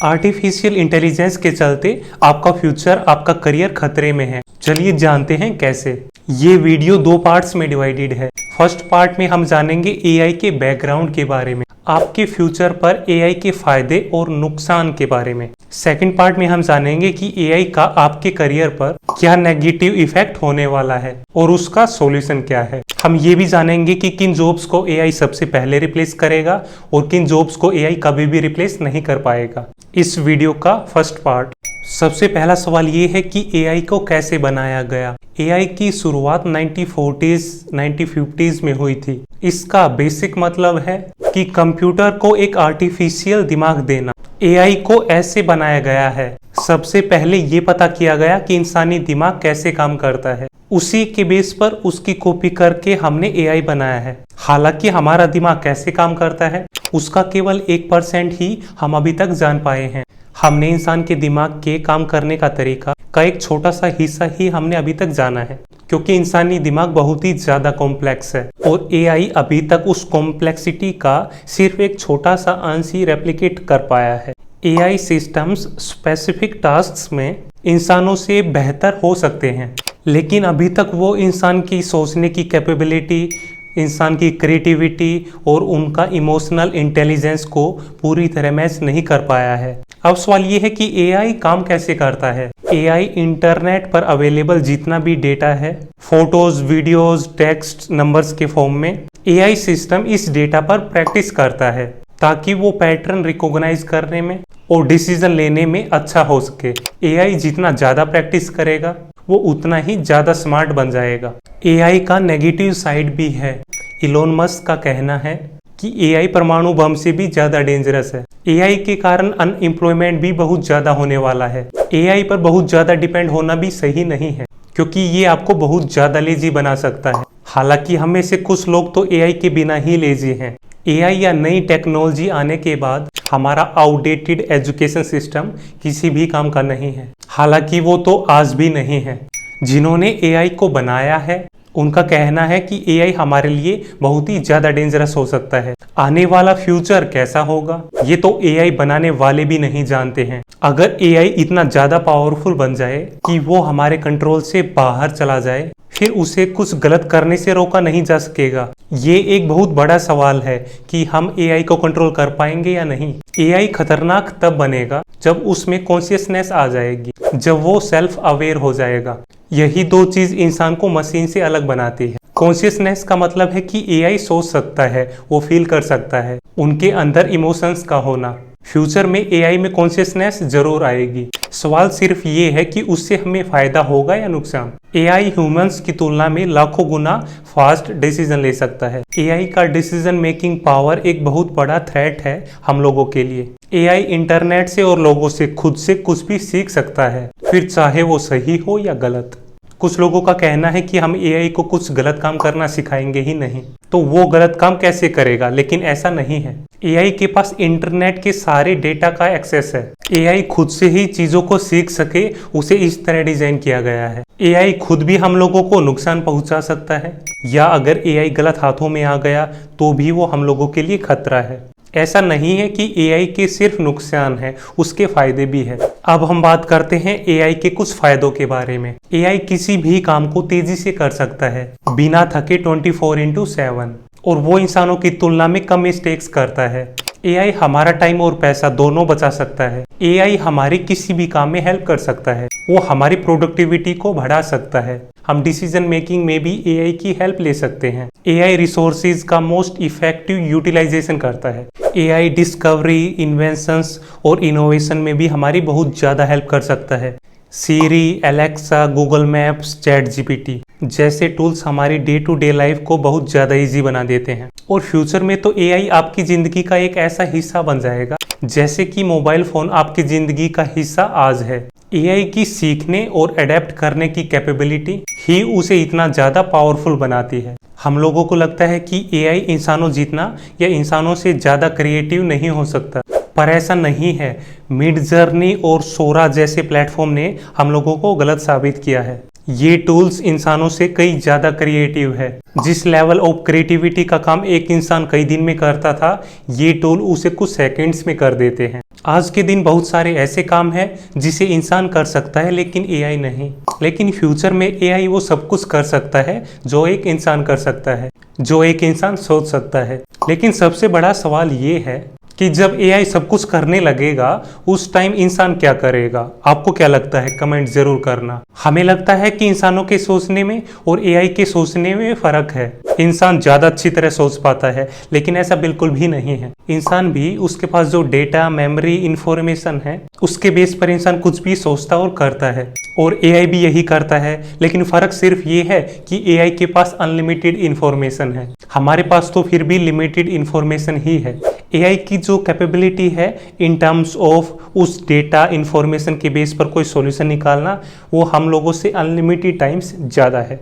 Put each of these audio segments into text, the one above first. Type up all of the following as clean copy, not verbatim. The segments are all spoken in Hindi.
आर्टिफिशियल इंटेलिजेंस के चलते आपका फ्यूचर, आपका करियर खतरे में है। चलिए जानते हैं कैसे। ये वीडियो दो पार्ट्स में डिवाइडेड है। फर्स्ट पार्ट में हम जानेंगे एआई के बैकग्राउंड के बारे में, आपके फ्यूचर पर एआई के फायदे और नुकसान के बारे में। सेकंड पार्ट में हम जानेंगे कि एआई का आपके करियर पर क्या नेगेटिव इफेक्ट होने वाला है और उसका सॉल्यूशन क्या है। हम ये भी जानेंगे कि किन जॉब्स को एआई सबसे पहले रिप्लेस करेगा और किन जॉब्स को एआई कभी भी रिप्लेस नहीं कर पाएगा। इस वीडियो का फर्स्ट पार्ट। सबसे पहला सवाल ये है कि एआई को कैसे बनाया गया। एआई की शुरुआत 1940s 1950s में हुई थी। इसका बेसिक मतलब है कि कंप्यूटर को एक आर्टिफिशियल दिमाग देना। एआई को ऐसे बनाया गया है, सबसे पहले ये पता किया गया कि इंसानी दिमाग कैसे काम करता है, उसी के बेस पर उसकी कॉपी करके हमने एआई बनाया है। हालांकि हमारा दिमाग कैसे काम करता है उसका केवल 1% ही हम अभी तक जान पाए हैं। हमने इंसान के दिमाग के काम करने का तरीका का एक छोटा सा हिस्सा ही हमने अभी तक जाना है, क्योंकि इंसानी दिमाग बहुत ही ज्यादा कॉम्प्लेक्स है और एआई अभी तक उस कॉम्प्लेक्सिटी का सिर्फ एक छोटा सा अंश ही रेप्लिकेट कर पाया है। एआई सिस्टम्स स्पेसिफिक टास्क्स में इंसानों से बेहतर हो सकते हैं, लेकिन अभी तक वो इंसान की सोचने की कैपेबिलिटी, इंसान की क्रिएटिविटी और उनका इमोशनल इंटेलिजेंस को पूरी तरह मैच नहीं कर पाया है। अब सवाल ये है कि एआई काम कैसे करता है। एआई इंटरनेट पर अवेलेबल जितना भी डेटा है, फोटोज, वीडियोज, टेक्स्ट, नंबर्स के फॉर्म में, एआई सिस्टम इस डेटा पर प्रैक्टिस करता है ताकि वो पैटर्न रिकॉग्नाइज करने में और डिसीजन लेने में अच्छा हो सके। एआई जितना ज्यादा प्रैक्टिस करेगा वो उतना ही ज्यादा स्मार्ट बन जाएगा। एआई का नेगेटिव साइड भी है। इलोन मस्क का कहना है कि एआई परमाणु बम से भी ज्यादा डेंजरस है। एआई के कारण अनएम्प्लॉयमेंट भी बहुत ज्यादा होने वाला है। एआई पर बहुत ज्यादा डिपेंड होना भी सही नहीं है, क्योंकि ये आपको बहुत ज्यादा लेजी बना सकता है। हालांकि हम में से कुछ लोग तो एआई के बिना ही लेजी हैं। एआई या नई टेक्नोलॉजी आने के बाद हमारा आउटडेटेड एजुकेशन सिस्टम किसी भी काम का नहीं है। हालांकि वो तो आज भी नहीं है। जिन्होंने एआई को बनाया है उनका कहना है कि एआई हमारे लिए बहुत ही ज्यादा डेंजरस हो सकता है। आने वाला फ्यूचर कैसा होगा ये तो एआई बनाने वाले भी नहीं जानते हैं। अगर एआई इतना ज्यादा पावरफुल बन जाए कि वो हमारे कंट्रोल से बाहर चला जाए, फिर उसे कुछ गलत करने से रोका नहीं जा सकेगा। ये एक बहुत बड़ा सवाल है कि हम एआई को कंट्रोल कर पाएंगे या नहीं। एआई खतरनाक तब बनेगा जब उसमें कॉन्शियसनेस आ जाएगी, जब वो सेल्फ अवेयर हो जाएगा। यही दो चीज इंसान को मशीन से अलग बनाती है। कॉन्शियसनेस का मतलब है कि एआई सोच सकता है, वो फील कर सकता है, उनके अंदर इमोशंस का होना। फ्यूचर में एआई में कॉन्शियसनेस जरूर आएगी। सवाल सिर्फ ये है कि उससे हमें फायदा होगा या नुकसान। एआई ह्यूमंस की तुलना में लाखों गुना फास्ट डिसीजन ले सकता है। एआई का डिसीजन मेकिंग पावर एक बहुत बड़ा थ्रेट है हम लोगों के लिए। एआई इंटरनेट से और लोगों से खुद से कुछ भी सीख सकता है, फिर चाहे वो सही हो या गलत। कुछ लोगों का कहना है कि हम एआई को कुछ गलत काम करना सिखाएंगे ही नहीं, तो वो गलत काम कैसे करेगा, लेकिन ऐसा नहीं है। एआई के पास इंटरनेट के सारे डेटा का एक्सेस है। एआई खुद से ही चीजों को सीख सके, उसे इस तरह डिजाइन किया गया है। एआई खुद भी हम लोगों को नुकसान पहुंचा सकता है, या अगर एआई गलत हाथों में आ गया तो भी वो हम लोगों के लिए खतरा है। ऐसा नहीं है कि एआई के सिर्फ नुकसान है, उसके फायदे भी है। अब हम बात करते हैं एआई के कुछ फायदों के बारे में। एआई किसी भी काम को तेजी से कर सकता है, बिना थके 24/7, और वो इंसानों की तुलना में कम मिस्टेक्स करता है। एआई हमारा टाइम और पैसा दोनों बचा सकता है। एआई हमारी किसी भी काम में हेल्प कर सकता है, वो हमारी प्रोडक्टिविटी को बढ़ा सकता है। हम डिसीजन मेकिंग में भी एआई की हेल्प ले सकते हैं। एआई रिसोर्सेज का मोस्ट इफेक्टिव यूटिलाइजेशन करता है। एआई डिस्कवरी, इन्वेंशंस और इनोवेशन में भी हमारी बहुत ज़्यादा हेल्प कर सकता है। Siri, Alexa, Google Maps, chat GPT जैसे टूल्स हमारी डे टू डे लाइफ को बहुत ज़्यादा इजी बना देते हैं। और फ्यूचर में तो एआई आपकी ज़िंदगी का एक ऐसा हिस्सा बन जाएगा जैसे कि मोबाइल फ़ोन आपकी ज़िंदगी का हिस्सा आज है। एआई की सीखने और अडेप्ट करने की कैपेबिलिटी ही उसे इतना ज़्यादा पावरफुल बनाती है। हम लोगों को लगता है कि एआई इंसानों जितना या इंसानों से ज़्यादा क्रिएटिव नहीं हो सकता, पर ऐसा नहीं है। मिड जर्नी और सोरा जैसे प्लेटफॉर्म ने हम लोगों को गलत साबित किया है। ये टूल्स इंसानों से कई ज्यादा क्रिएटिव है। जिस लेवल ऑफ क्रिएटिविटी का काम एक इंसान कई दिन में करता था, ये टूल उसे कुछ सेकंड्स में कर देते हैं। आज के दिन बहुत सारे ऐसे काम हैं जिसे इंसान कर सकता है लेकिन एआई नहीं। लेकिन फ्यूचर में एआई वो सब कुछ कर सकता है जो एक इंसान कर सकता है, जो एक इंसान सोच सकता है। लेकिन सबसे बड़ा सवाल ये है कि जब एआई सब कुछ करने लगेगा उस टाइम इंसान क्या करेगा। आपको क्या लगता है, कमेंट जरूर करना। हमें लगता है कि इंसानों के सोचने में और एआई के सोचने में फर्क है। इंसान ज्यादा अच्छी तरह सोच पाता है, लेकिन ऐसा बिल्कुल भी नहीं है। इंसान भी, उसके पास जो डेटा, मेमोरी, इंफॉर्मेशन है, उसके बेस पर इंसान कुछ भी सोचता और करता है। और एआई भी यही करता है, लेकिन फर्क सिर्फ ये है कि एआई के पास अनलिमिटेड इंफॉर्मेशन है, हमारे पास तो फिर भी लिमिटेड इंफॉर्मेशन ही है। एआई की जो कैपेबिलिटी है इन टर्म्स ऑफ उस डेटा, इंफॉर्मेशन के बेस पर कोई सॉल्यूशन निकालना, वो हम लोगों से अनलिमिटेड टाइम्स ज़्यादा है।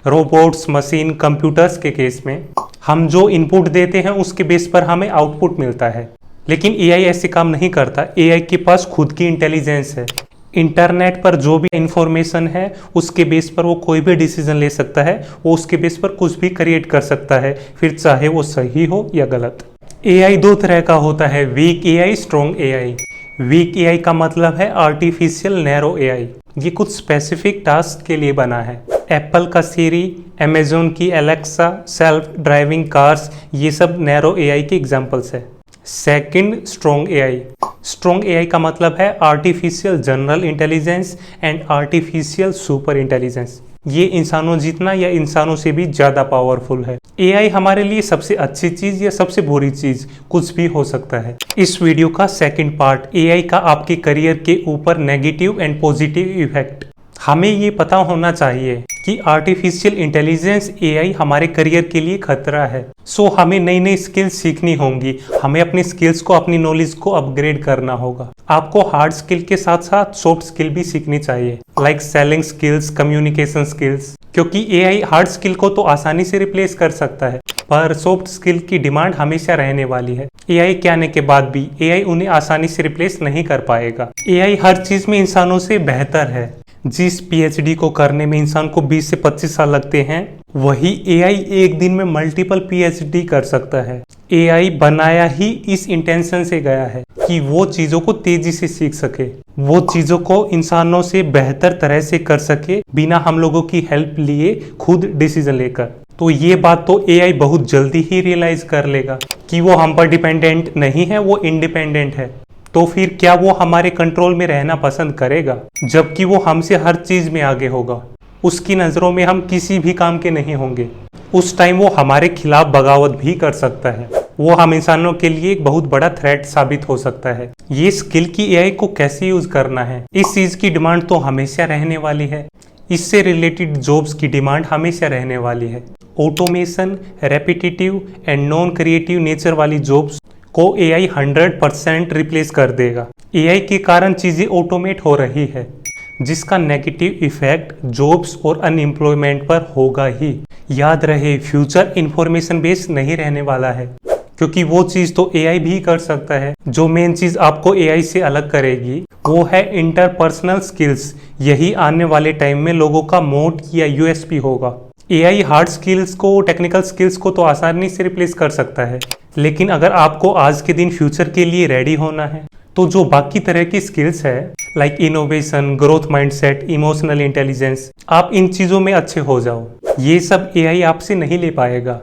रोबोट्स, मशीन, कंप्यूटर्स के केस में हम जो इनपुट देते हैं उसके बेस पर हमें आउटपुट मिलता है, लेकिन एआई ऐसे काम नहीं करता। एआई के पास खुद की इंटेलिजेंस है। इंटरनेट पर जो भी इंफॉर्मेशन है उसके बेस पर वो कोई भी डिसीजन ले सकता है, वो उसके बेस पर कुछ भी क्रिएट कर सकता है, फिर चाहे वो सही हो या गलत। एआई दो तरह का होता है, weak AI, strong AI. Weak AI का मतलब है आर्टिफिशियल नैरो एआई। ये कुछ स्पेसिफिक टास्क के लिए बना है। एप्पल का सीरी, अमेजोन की एलेक्सा, सेल्फ ड्राइविंग कार्स, ये सब नैरो एआई के एग्जांपल्स है। Second, strong AI. Strong AI का मतलब है artificial general intelligence and artificial super intelligence. ये इंसानों जितना या इंसानों से भी ज्यादा पावरफुल है। एआई हमारे लिए सबसे अच्छी चीज या सबसे बुरी चीज कुछ भी हो सकता है। इस वीडियो का सेकंड पार्ट, एआई का आपके करियर के ऊपर नेगेटिव एंड पॉजिटिव इफेक्ट। हमें ये पता होना चाहिए कि आर्टिफिशियल इंटेलिजेंस, एआई हमारे करियर के लिए खतरा है। सो हमें नई नई स्किल्स सीखनी होंगी, हमें अपनी स्किल्स को, अपनी नॉलेज को अपग्रेड करना होगा। आपको हार्ड स्किल के साथ साथ सॉफ्ट स्किल भी सीखनी चाहिए, like selling skills, communication skills, क्योंकि एआई हार्ड स्किल को तो आसानी से रिप्लेस कर सकता है, पर सॉफ्ट स्किल की डिमांड हमेशा रहने वाली है। एआई के आने के बाद भी एआई उन्हें आसानी से रिप्लेस नहीं कर पाएगा। एआई हर चीज में इंसानों से बेहतर है। जिस पीएचडी को करने में इंसान को 20 से 25 साल लगते हैं, वही एआई एक दिन में मल्टीपल पीएचडी कर सकता है। एआई बनाया ही इस इंटेंशन से गया है कि वो चीजों को तेजी से सीख सके, वो चीजों को इंसानों से बेहतर तरह से कर सके, बिना हम लोगों की हेल्प लिए, खुद डिसीजन लेकर। तो ये बात तो एआई बहुत जल्दी ही रियलाइज कर लेगा कि वो हम पर डिपेंडेंट नहीं है, वो इंडिपेंडेंट है। तो फिर क्या वो हमारे कंट्रोल में रहना पसंद करेगा, जबकि वो हमसे हर चीज में आगे होगा? उसकी नजरों में हम किसी भी काम के नहीं होंगे। उस टाइम वो हमारे खिलाफ बगावत भी कर सकता है। वो हम इंसानों के लिए एक बहुत बड़ा थ्रेट साबित हो सकता है। ये स्किल की एआई को कैसे यूज करना है, इस चीज की डिमांड तो हमेशा रहने वाली है। इससे रिलेटेड जॉब्स की डिमांड हमेशा रहने वाली है। Automation, repetitive and non creative nature वाली जॉब्स को एआई 100% रिप्लेस कर देगा। एआई के कारण चीजें ऑटोमेट हो रही है, जिसका नेगेटिव इफेक्ट जॉब्स और अनएम्प्लॉयमेंट पर होगा ही। याद रहे, फ्यूचर इंफॉर्मेशन बेस्ड नहीं रहने वाला है, क्योंकि वो चीज तो एआई भी कर सकता है। जो मेन चीज आपको एआई से अलग करेगी वो है इंटरपर्सनल स्किल्स। यही आने वाले टाइम में लोगों का मोट या यूएसपी होगा। एआई हार्ड स्किल्स को, टेक्निकल स्किल्स को तो आसानी से रिप्लेस कर सकता है, लेकिन अगर आपको आज के दिन फ्यूचर के लिए रेडी होना है तो जो बाकी तरह की स्किल्स है, like innovation, growth mindset, emotional intelligence, आप इन चीजों में अच्छे हो जाओ। ये सब एआई आपसे नहीं ले पाएगा।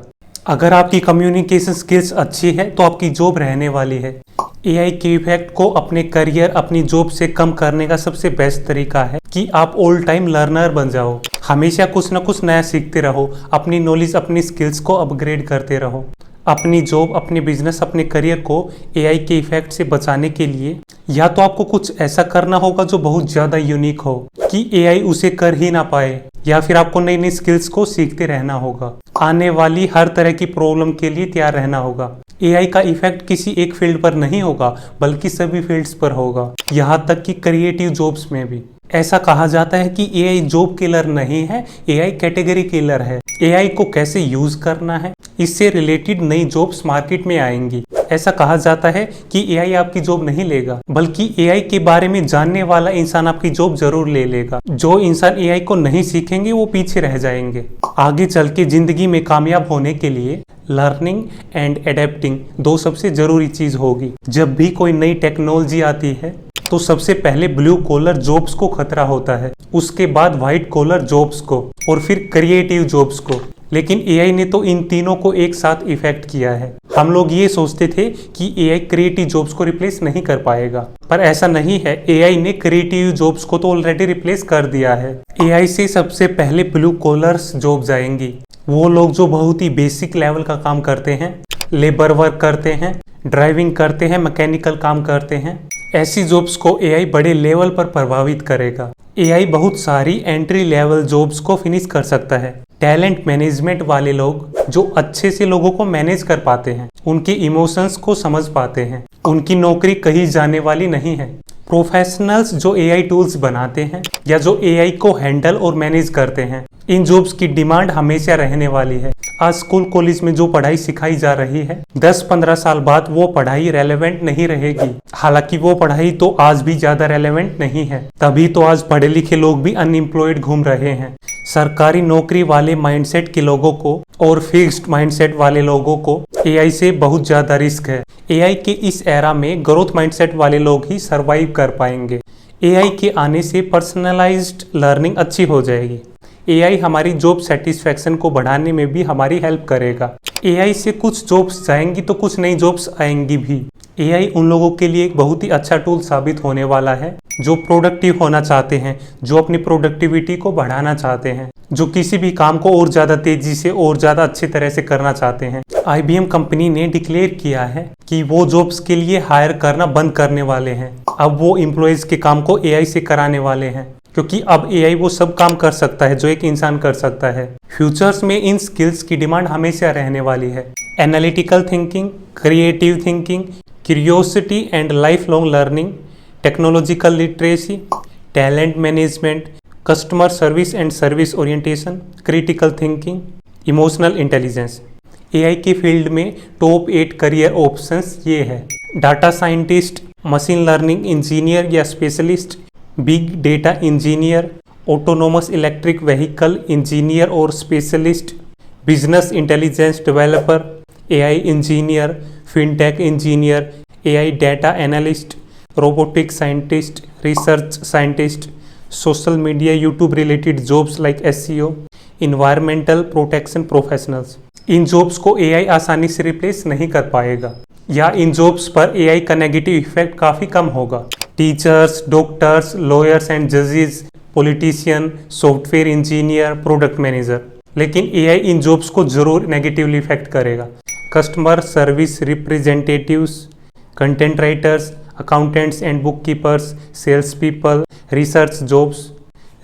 अगर आपकी कम्युनिकेशन स्किल्स अच्छी है तो आपकी जॉब रहने वाली है। एआई के इफेक्ट को अपने करियर, अपनी जॉब से कम करने का सबसे बेस्ट तरीका है कि आप ऑल टाइम लर्नर बन जाओ। हमेशा कुछ ना कुछ नया सीखते रहो, अपनी नॉलेज, अपनी स्किल्स को अपग्रेड करते रहो। अपनी जॉब, अपने बिजनेस, अपने करियर को एआई के इफेक्ट से बचाने के लिए या तो आपको कुछ ऐसा करना होगा जो बहुत ज्यादा यूनिक हो कि एआई उसे कर ही ना पाए, या फिर आपको नई नई स्किल्स को सीखते रहना होगा। आने वाली हर तरह की प्रॉब्लम के लिए तैयार रहना होगा। एआई का इफेक्ट किसी एक फील्ड पर नहीं होगा, बल्कि सभी फील्ड्स पर होगा, यहाँ तक कि क्रिएटिव जॉब्स में भी। ऐसा कहा जाता है कि एआई जॉब किलर नहीं है, एआई कैटेगरी किलर है। एआई को कैसे यूज करना है, इससे रिलेटेड नई जॉब्स मार्केट में आएंगी। ऐसा कहा जाता है कि एआई आपकी जॉब नहीं लेगा, बल्कि एआई के बारे में जानने वाला इंसान आपकी जॉब जरूर ले लेगा। जो इंसान एआई को नहीं सीखेंगे वो पीछे रह जाएंगे। आगे चल के जिंदगी में कामयाब होने के लिए लर्निंग एंड एडेप्टिंग दो सबसे जरूरी चीज होगी। जब भी कोई नई टेक्नोलॉजी आती है तो सबसे पहले ब्लू कॉलर जॉब्स को खतरा होता है, उसके बाद व्हाइट कॉलर जॉब्स को और फिर क्रिएटिव जॉब्स को। लेकिन एआई ने तो इन तीनों को एक साथ इफेक्ट किया है। हम लोग ये सोचते थे कि एआई क्रिएटिव जॉब्स को रिप्लेस नहीं कर पाएगा, पर ऐसा नहीं है। एआई ने क्रिएटिव जॉब्स को तो ऑलरेडी रिप्लेस कर दिया है। एआई से सबसे पहले ब्लू कॉलर्स जॉब्स आएंगी। वो लोग जो बहुत ही बेसिक लेवल का काम करते हैं, लेबर वर्क करते हैं, ड्राइविंग करते हैं, मैकेनिकल काम करते हैं, ऐसी जॉब्स को एआई बड़े लेवल पर प्रभावित करेगा। एआई बहुत सारी एंट्री लेवल जॉब्स को फिनिश कर सकता है। टैलेंट मैनेजमेंट वाले लोग जो अच्छे से लोगों को मैनेज कर पाते हैं, उनके इमोशंस को समझ पाते हैं, उनकी नौकरी कहीं जाने वाली नहीं है। प्रोफेशनल्स जो एआई टूल्स बनाते हैं या जो एआई को हैंडल और मैनेज करते हैं, इन जॉब्स की डिमांड हमेशा रहने वाली है। आज स्कूल कॉलेज में जो पढ़ाई सिखाई जा रही है, 10-15 साल बाद वो पढ़ाई रेलेवेंट नहीं रहेगी। हालांकि वो पढ़ाई तो आज भी ज्यादा रेलेवेंट नहीं है, तभी तो आज पढ़े लिखे लोग भी अनएम्प्लॉयड घूम रहे हैं। सरकारी नौकरी वाले माइंडसेट के लोगों को और फिक्स्ड माइंडसेट वाले लोगों को एआई से बहुत ज्यादा रिस्क है। एआई के इस एरा में ग्रोथ माइंडसेट वाले लोग ही सरवाइव कर पाएंगे। एआई के आने से पर्सनलाइज्ड लर्निंग अच्छी हो जाएगी। एआई हमारी जॉब सेटिस्फेक्शन को बढ़ाने में भी हमारी हेल्प करेगा। एआई से कुछ जॉब्स जाएंगी तो कुछ नई जॉब्स आएंगी भी। एआई उन लोगों के लिए एक बहुत ही अच्छा टूल साबित होने वाला है जो प्रोडक्टिव होना चाहते हैं, जो अपनी प्रोडक्टिविटी को बढ़ाना चाहते हैं, जो किसी भी काम को और ज़्यादा तेजी से और ज़्यादा अच्छी तरह से करना चाहते हैं। IBM कंपनी ने डिक्लेयर किया है कि वो जॉब्स के लिए हायर करना बंद करने वाले हैं। अब वो एम्प्लॉयज़ के काम को एआई से कराने वाले हैं, क्योंकि अब एआई वो सब काम कर सकता है जो एक इंसान कर सकता है। फ्यूचर्स में इन स्किल्स की डिमांड हमेशा रहने वाली है। Analytical thinking, creative thinking, curiosity and life long learning, technological literacy, talent management, customer service and service orientation, critical thinking, emotional intelligence. AI के फील्ड में टॉप 8 करियर ऑप्शंस ये है: data scientist, machine learning engineer या specialist, big data engineer, autonomous electric vehicle engineer और specialist, business intelligence developer, AI engineer, fintech engineer, AI data analyst, robotic scientist, research scientist, social media YouTube related jobs like SEO, environmental protection professionals. इन जॉब्स को एआई आसानी से रिप्लेस नहीं कर पाएगा, या इन जॉब्स पर एआई का नेगेटिव इफेक्ट काफ़ी कम होगा। टीचर्स, डॉक्टर्स, लॉयर्स एंड जजेस, politician, software engineer, product manager. लेकिन एआई इन जॉब्स को जरूर नेगेटिवली इफेक्ट करेगा। Customer service representatives, content writers, accountants and book keepers, sales people, research jobs,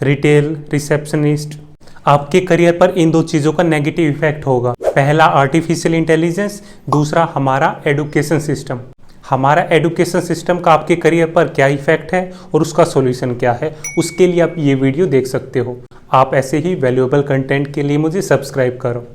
retail, receptionist. आपके करियर पर इन दो चीज़ों का नेगेटिव इफेक्ट होगा। पहला आर्टिफिशियल इंटेलिजेंस, दूसरा हमारा एजुकेशन सिस्टम। हमारा एजुकेशन सिस्टम का आपके करियर पर क्या इफेक्ट है और उसका सॉल्यूशन क्या है, उसके लिए आप ये वीडियो देख सकते हो। आप ऐसे ही वैल्यूएबल कंटेंट के लिए मुझे सब्सक्राइब करो।